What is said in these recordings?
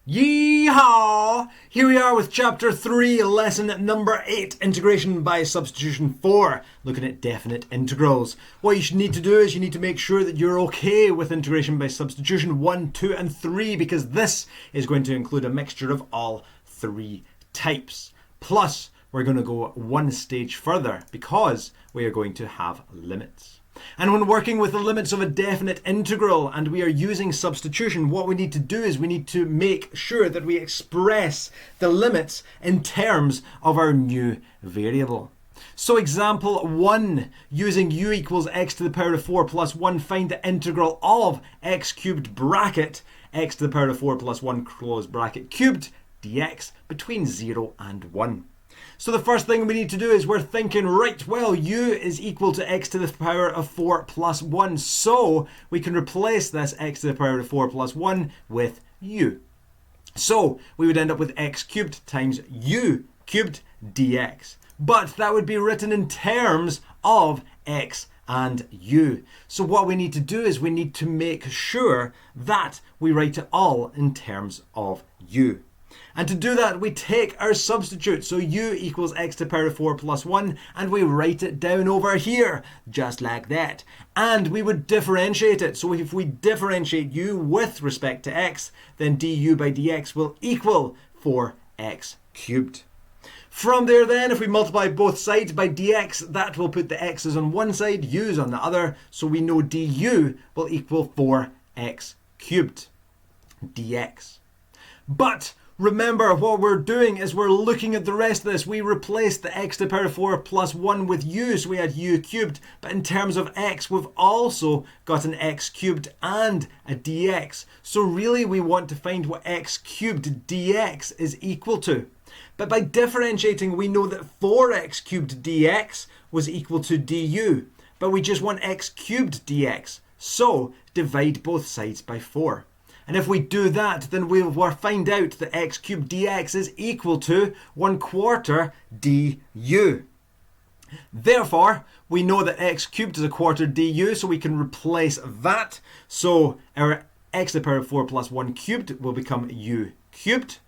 Yeehaw! Here we are with chapter 3, lesson number 8, integration by substitution 4, looking at definite integrals. What you should need to do is you need to make sure that you're okay with integration by substitution 1, 2 and 3, because this is going to include a mixture of all three types. Plus, we're going to go one stage further because we are going to have limits. And when working with the limits of a definite integral and we are using substitution, what we need to do is we need to make sure that we express the limits in terms of our new variable. So example 1, using u equals x to the power of 4 plus 1, find the integral of x cubed bracket x to the power of 4 plus 1 close bracket cubed dx between 0 and 1. So the first thing we need to do is we're thinking, right, well, u is equal to x to the power of 4 plus 1. So we can replace this x to the power of 4 plus 1 with u. So we would end up with x cubed times u cubed dx. But that would be written in terms of x and u. So what we need to do is we need to make sure that we write it all in terms of u. And to do that, we take our substitute. So u equals x to the power of 4 plus 1, and we write it down over here, just like that. And we would differentiate it. So if we differentiate u with respect to x, then du by dx will equal 4x cubed. From there then, if we multiply both sides by dx, that will put the x's on one side, u's on the other. So we know du will equal 4x cubed dx. But remember, what we're doing is we're looking at the rest of this. We replaced the x to the power of 4 plus 1 with u, so we had u cubed. But in terms of x, we've also got an x cubed and a dx. So really, we want to find what x cubed dx is equal to. But by differentiating, we know that 4x cubed dx was equal to du. But we just want x cubed dx. So divide both sides by 4. And if we do that, then we'll find out that x cubed dx is equal to 1/4 du. Therefore, we know that x cubed is 1/4 du, so we can replace that. So our x to the power of 4 plus 1 cubed will become u cubed.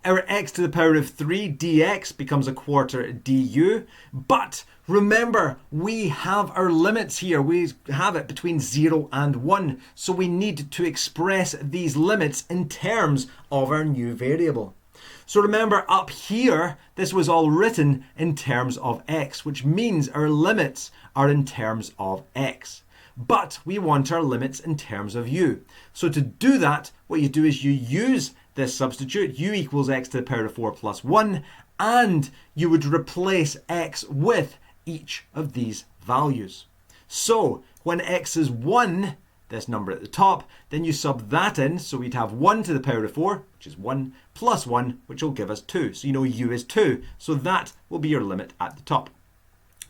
Our x to the power of 3 dx becomes 1/4 du. But remember, we have our limits here. We have it between 0 and 1. So we need to express these limits in terms of our new variable. So remember, up here, this was all written in terms of x, which means our limits are in terms of x. But we want our limits in terms of u. So to do that, what you do is you use this substitute, u equals x to the power of 4 plus 1, and you would replace x with each of these values. So when x is 1, this number at the top, then you sub that in, so we'd have 1 to the power of 4, which is 1, plus 1, which will give us 2. So you know u is 2, so that will be your limit at the top.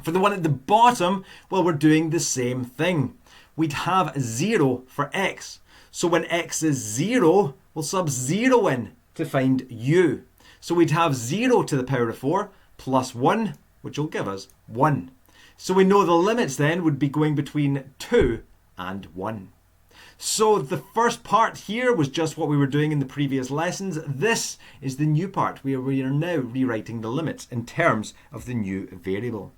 For the one at the bottom, well, we're doing the same thing. We'd have 0 for x. So when x is 0, we'll sub 0 in to find u. So we'd have 0 to the power of 4 plus 1, which will give us 1. So we know the limits then would be going between 2 and 1. So the first part here was just what we were doing in the previous lessons. This is the new part. We are now rewriting the limits in terms of the new variable.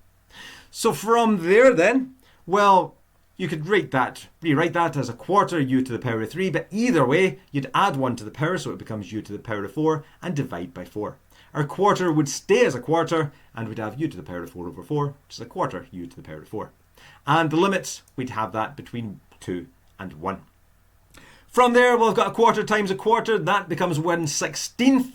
So from there then, well, you could rewrite that as 1/4 u to the power of 3, but either way, you'd add 1 to the power, so it becomes u to the power of 4, and divide by 4. Our 1/4 would stay as 1/4, and we'd have u to the power of 4 over 4, which is 1/4 u to the power of 4. And the limits, we'd have that between 2 and 1. From there, we've got 1/4 times 1/4, that becomes 1/16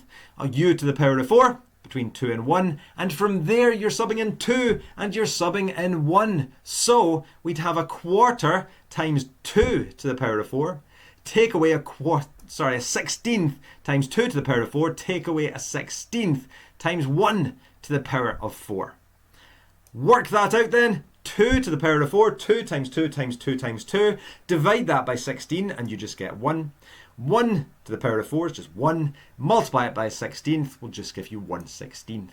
u to the power of 4, between 2 and 1, and from there you're subbing in 2 and you're subbing in 1. So we'd have 1/4 times 2 to the power of 4, take away 1/16 times 2 to the power of 4, take away 1/16 times 1 to the power of 4. Work that out then. 2 to the power of 4, 2 times 2 times 2 times 2, divide that by 16 and you just get 1. 1 to the power of 4 is just 1. Multiply it by a 16th will just give you 1/16.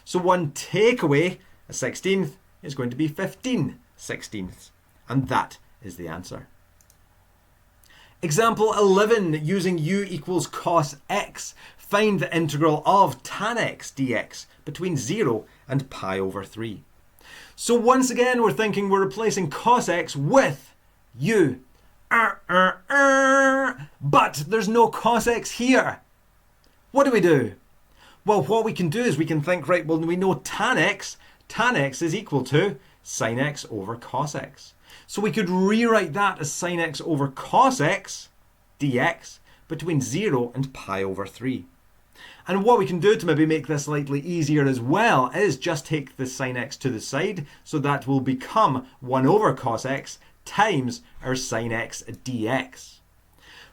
So 1 take away a 16th is going to be 15/16. And that is the answer. Example 11, using u equals cos x, find the integral of tan x dx between 0 and pi over 3. So once again, we're thinking we're replacing cos x with u. But there's no cos x here. What do we do? Well, what we can do is we can think, right, well, we know tan x is equal to sin x over cos x. So we could rewrite that as sin x over cos x dx between 0 and pi over 3. And what we can do to maybe make this slightly easier as well is just take the sin x to the side, so that will become 1 over cos x times our sin x dx.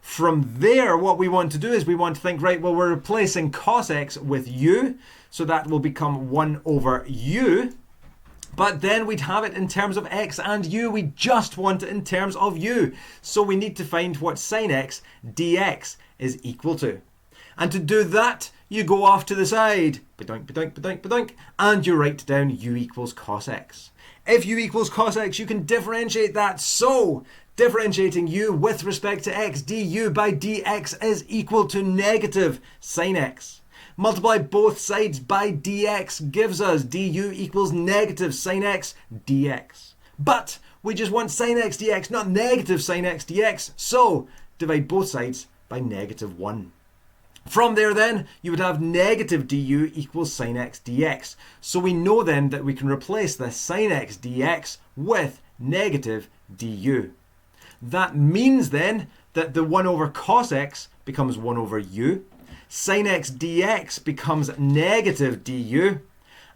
From there, what we want to do is we want to think, right, well, we're replacing cos x with u, so that will become 1 over u. But then we'd have it in terms of x and u. We just want it in terms of u. So we need to find what sin x dx is equal to. And to do that, you go off to the side, ba-doink, ba-doink, ba-doink, ba-doink, and you write down u equals cos x. If u equals cos x, you can differentiate that. So differentiating u with respect to x, du by dx is equal to negative sin x. Multiply both sides by dx gives us du equals negative sin x dx. But we just want sin x dx, not negative sin x dx, so divide both sides by negative 1. From there then, you would have negative du equals sin x dx. So we know then that we can replace the sin x dx with negative du. That means then that the 1 over cos x becomes 1 over u. Sin x dx becomes negative du.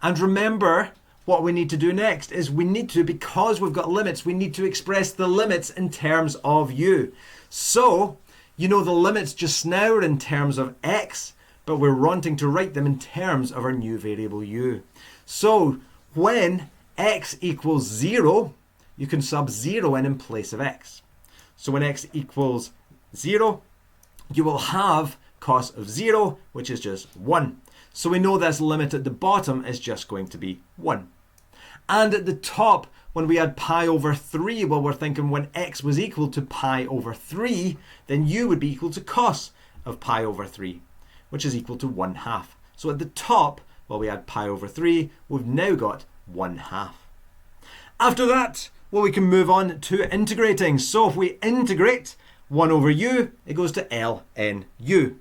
And remember, what we need to do next is we need to, because we've got limits, we need to express the limits in terms of u. So, you know the limits just now are in terms of x, but we're wanting to write them in terms of our new variable u. So, when x equals 0, you can sub 0 in place of x. So when x equals 0, you will have cos of 0, which is just 1. So we know this limit at the bottom is just going to be 1. And at the top, when we had pi over 3, well, we're thinking when x was equal to pi over 3, then u would be equal to cos of pi over 3, which is equal to 1/2. So at the top, well, we had pi over 3, we've now got 1/2. After that, well, we can move on to integrating. So if we integrate 1 over u, it goes to ln u.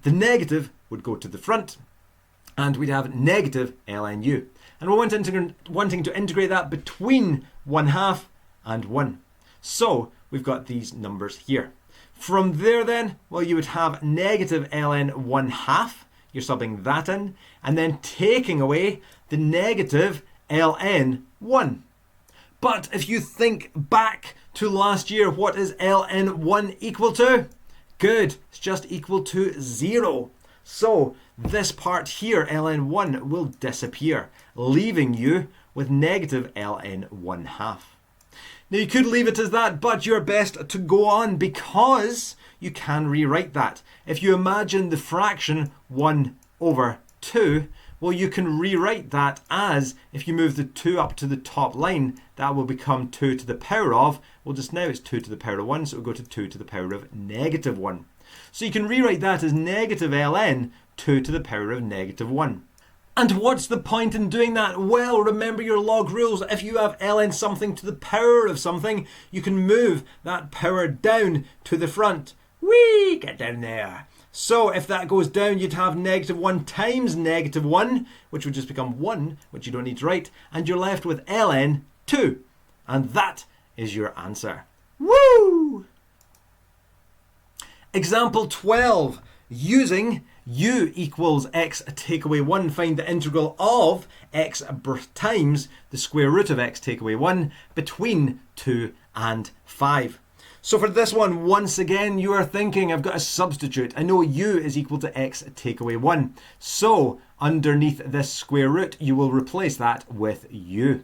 The negative would go to the front, and we'd have negative ln u. And we're wanting to integrate that between 1/2 and 1. So we've got these numbers here. From there then, well, you would have negative ln 1/2. You're subbing that in, and then taking away the negative ln 1. But if you think back to last year, what is ln 1 equal to? Good, it's just equal to 0. So this part here, ln 1, will disappear, leaving you with negative ln 1/2. Now you could leave it as that, but you're best to go on because you can rewrite that. If you imagine the fraction 1 over 2, well, you can rewrite that as, if you move the 2 up to the top line, that will become 2 to the power of, well, just now it's 2 to the power of 1, so it will go to 2 to the power of negative 1. So you can rewrite that as negative ln 2 to the power of negative 1. And what's the point in doing that? Well, remember your log rules. If you have ln something to the power of something, you can move that power down to the front. Whee! Get down there. So if that goes down, you'd have negative 1 times negative 1, which would just become 1, which you don't need to write, and you're left with ln 2. And that is your answer. Woo! Example 12. Using u equals x take away 1, find the integral of x times the square root of x take away 1 between 2 and 5. So for this one, once again, you are thinking, I've got to substitute. I know u is equal to x take away 1. So underneath this square root, you will replace that with u.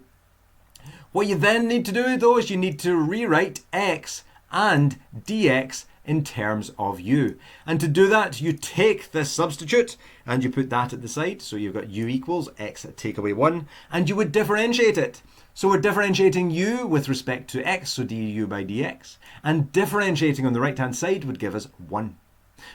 What you then need to do, though, is you need to rewrite x and dx in terms of u. And to do that, you take this substitute and you put that at the side. So you've got u equals x take away 1, and you would differentiate it. So we're differentiating u with respect to x, so du by dx, and differentiating on the right hand side would give us 1.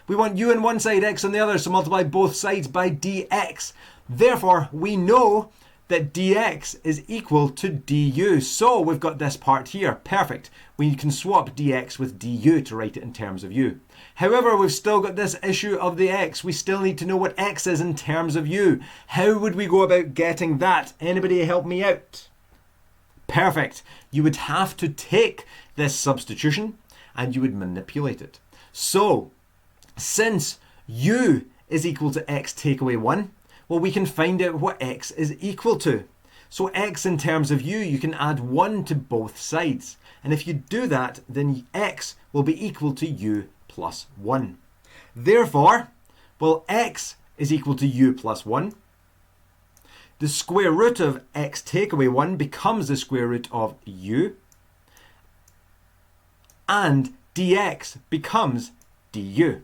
We want u on one side, x on the other, so multiply both sides by dx. Therefore, we know that dx is equal to du. So we've got this part here. Perfect. We can swap dx with du to write it in terms of u. However, we've still got this issue of the x. We still need to know what x is in terms of u. How would we go about getting that? Anybody help me out? Perfect. You would have to take this substitution and you would manipulate it. So, since u is equal to x take away 1, well, we can find out what x is equal to. So x in terms of u, you can add 1 to both sides. And if you do that, then x will be equal to u plus 1. Therefore, well, x is equal to u plus 1. The square root of x take away 1 becomes the square root of u. And dx becomes du.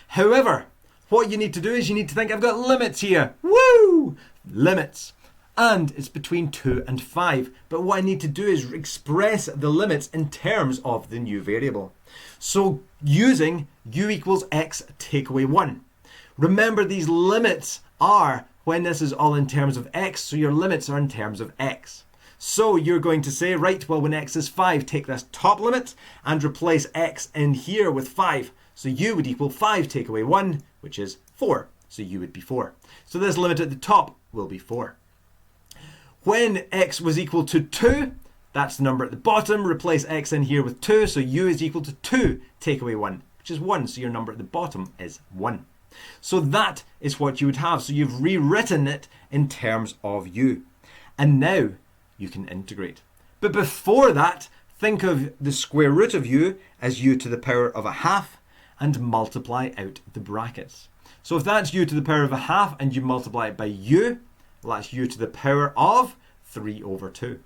However, what you need to do is you need to think, I've got limits here. Woo! Limits. And it's between 2 and 5. But what I need to do is express the limits in terms of the new variable. So using u equals x take away 1. Remember, these limits are when this is all in terms of x, so your limits are in terms of x. So you're going to say, right, well, when x is 5, take this top limit and replace x in here with 5. So u would equal 5 take away 1, which is 4. So u would be 4. So this limit at the top will be 4. When x was equal to 2, that's the number at the bottom. Replace x in here with 2. So u is equal to 2 take away 1, which is 1. So your number at the bottom is 1. So that is what you would have. So you've rewritten it in terms of u. And now you can integrate. But before that, think of the square root of u as u to the power of a half, and multiply out the brackets. So if that's u to the power of a half and you multiply it by u, well, that's u to the power of 3 over 2.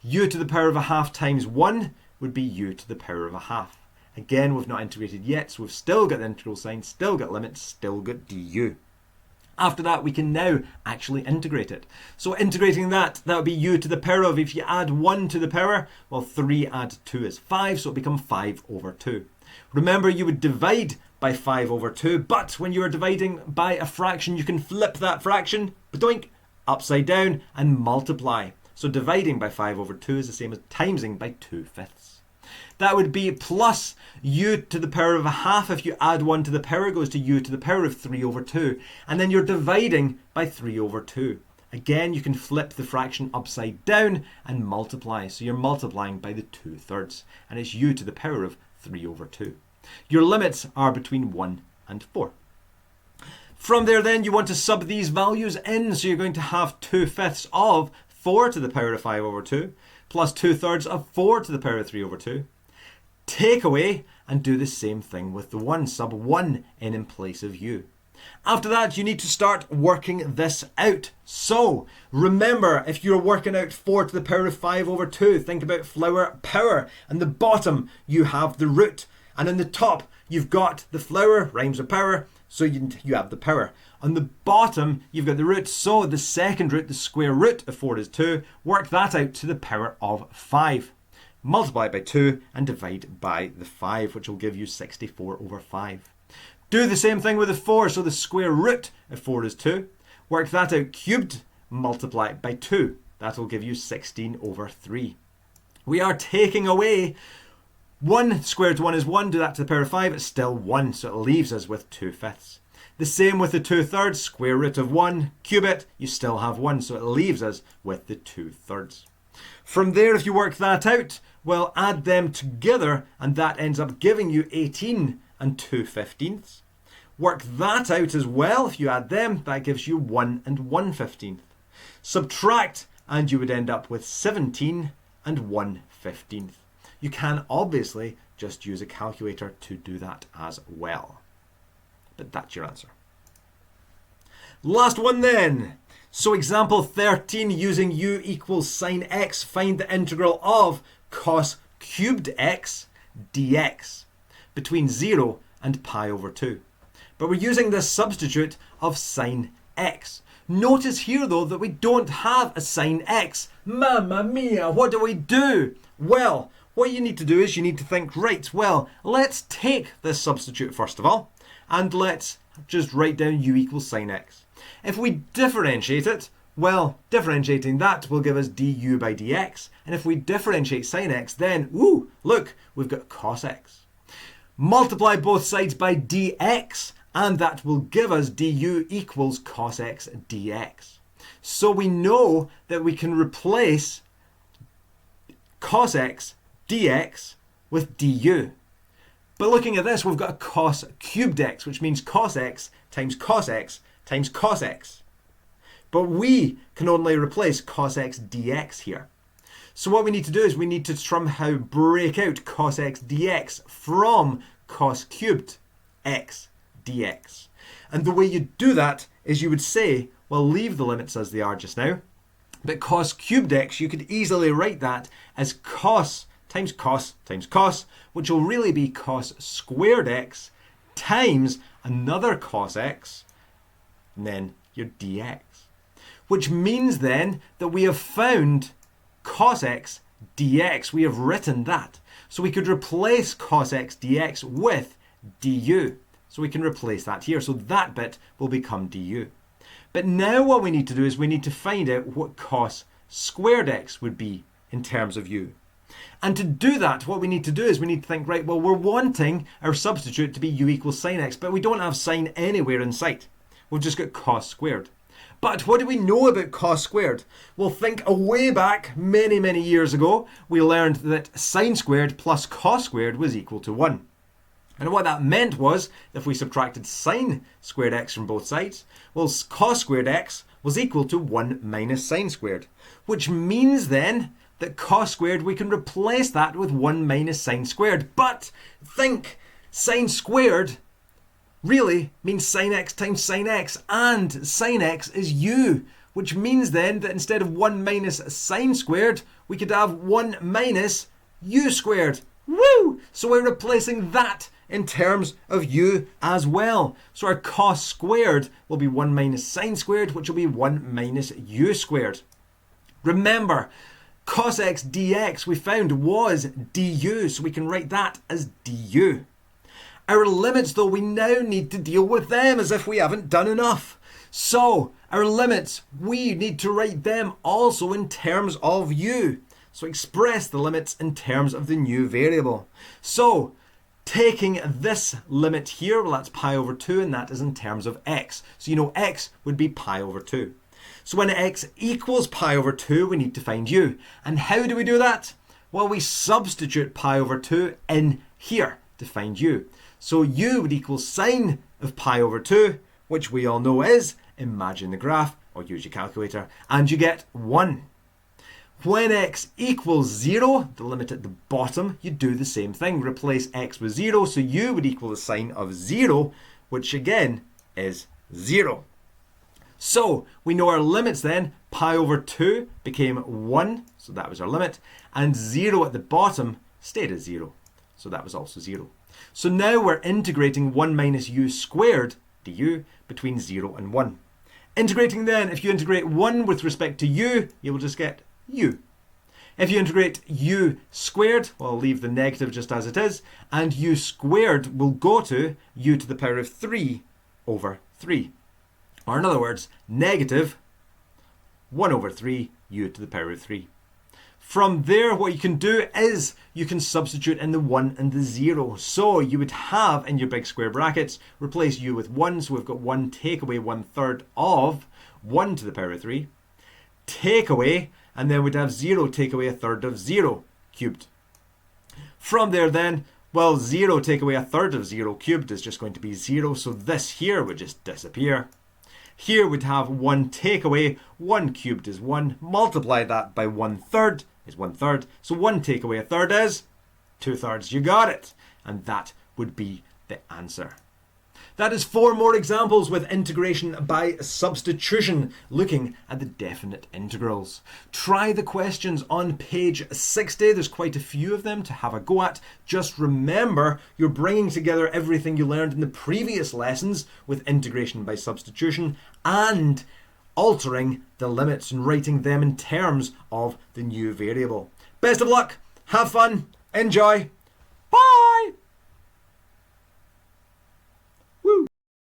U to the power of a half times 1 would be u to the power of a half. Again, we've not integrated yet, so we've still got the integral sign, still got limits, still got du. After that, we can now actually integrate it. So integrating that would be u to the power of, if you add 1 to the power, well, 3 add 2 is 5, so it becomes 5 over 2. Remember, you would divide by 5 over 2, but when you are dividing by a fraction, you can flip that fraction, badoink, upside down, and multiply. So dividing by 5 over 2 is the same as timesing by 2/5. That would be plus u to the power of a half. If you add 1 to the power, it goes to u to the power of 3 over 2. And then you're dividing by 3 over 2. Again, you can flip the fraction upside down and multiply. So you're multiplying by the 2/3. And it's u to the power of 3 over 2. Your limits are between 1 and 4. From there then, you want to sub these values in. So you're going to have 2/5 of 4 to the power of 5 over 2 plus 2/3 of 4 to the power of 3 over 2. Take away and do the same thing with the 1. Sub 1 in place of u. After that, you need to start working this out. So remember, if you're working out 4 to the power of 5 over 2, think about flower power. And the bottom, you have the root. And in the top, you've got the flower, rhymes with power, so you have the power. On the bottom, you've got the root, so the second root, the square root of 4 is 2. Work that out to the power of 5. Multiply it by 2 and divide by the 5, which will give you 64 over 5. Do the same thing with the 4, so the square root of 4 is 2. Work that out cubed, multiply it by 2. That will give you 16 over 3. We are taking away 1 square root of 1 is 1, do that to the power of 5, it's still 1, so it leaves us with 2/5. The same with the 2/3, square root of 1, cube it, you still have 1, so it leaves us with the 2/3. From there, if you work that out, well, add them together, and that ends up giving you 18 and 2/15. Work that out as well, if you add them, that gives you 1 and 1/15. Subtract, and you would end up with 17 and 1/15. You can obviously just use a calculator to do that as well. But that's your answer. Last one then. So example 13, using u equals sine x, find the integral of cos cubed x dx. between 0 and pi over 2. But we're using this substitute of sine x. Notice here though that we don't have a sine x. Mamma mia, what do we do? Well, what you need to do is you need to think, right, well, let's take this substitute first of all, and let's just write down u equals sine x. If we differentiate it, well, differentiating that will give us du by dx, and if we differentiate sine x, then, ooh, look, we've got cos x. Multiply both sides by dx, and that will give us du equals cos x dx. So we know that we can replace cos x dx with du. But looking at this, we've got a cos cubed x, which means cos x times cos x times cos x. But we can only replace cos x dx here. So what we need to do is we need to somehow break out cos x dx from cos cubed x dx. And the way you do that is you would say, well, leave the limits as they are just now. But cos cubed x, you could easily write that as cos times cos times cos, which will really be cos squared x times another cos x, and then your dx. Which means then that we have found cos x dx. We have written that. So we could replace cos x dx with du. So we can replace that here. So that bit will become du. But now what we need to do is we need to find out what cos squared x would be in terms of u. And to do that, what we need to do is we need to think, right, well, we're wanting our substitute to be u equals sine x, but we don't have sine anywhere in sight. We've just got cos squared. But what do we know about cos squared? Well, think way back many, many years ago, we learned that sine squared plus cos squared was equal to 1. And what that meant was, if we subtracted sine squared x from both sides, well, cos squared x was equal to 1 minus sine squared. Which means then that cos squared, we can replace that with 1 minus sine squared. But think, sine squared really means sine x times sine x, and sine x is u, which means then that instead of 1 minus sine squared, we could have 1 minus u squared. Woo! So we're replacing that in terms of u as well. So our cos squared will be 1 minus sine squared, which will be 1 minus u squared. Remember, cos x dx we found was du, so we can write that as du. Our limits, though, we now need to deal with them as if we haven't done enough. So our limits, we need to write them also in terms of u. So express the limits in terms of the new variable. So taking this limit here, well, that's pi over 2, and that is in terms of x. So you know x would be pi over 2. So when x equals pi over 2, we need to find u. And how do we do that? Well, we substitute pi over 2 in here to find u. So u would equal sine of pi over 2, which we all know is, imagine the graph, or use your calculator, and you get 1. When x equals 0, the limit at the bottom, you do the same thing. Replace x with 0, so u would equal the sine of 0, which again is 0. So we know our limits then. Pi over 2 became 1, so that was our limit, and 0 at the bottom stayed as 0, so that was also 0. So now we're integrating 1 minus u squared du between 0 and 1. Integrating then, if you integrate 1 with respect to u, you will just get u. If you integrate u squared, well, I'll leave the negative just as it is, and u squared will go to u to the power of 3 over 3. Or in other words, negative 1 over 3 u to the power of 3. From there, what you can do is you can substitute in the 1 and the 0. So you would have in your big square brackets, replace u with 1. So we've got 1 take away 1/3 of 1 to the power of 3. Take away, and then we'd have 0 take away 1/3 of 0 cubed. From there then, well, 0 take away 1/3 of 0 cubed is just going to be 0. So this here would just disappear. Here we'd have 1 take away, 1 cubed is 1. Multiply that by 1/3 is 1/3. So 1 take away 1/3 is 2/3. You got it. And that would be the answer. That is 4 more examples with integration by substitution, looking at the definite integrals. Try the questions on page 60. There's quite a few of them to have a go at. Just remember, you're bringing together everything you learned in the previous lessons with integration by substitution and altering the limits and writing them in terms of the new variable. Best of luck, have fun, enjoy.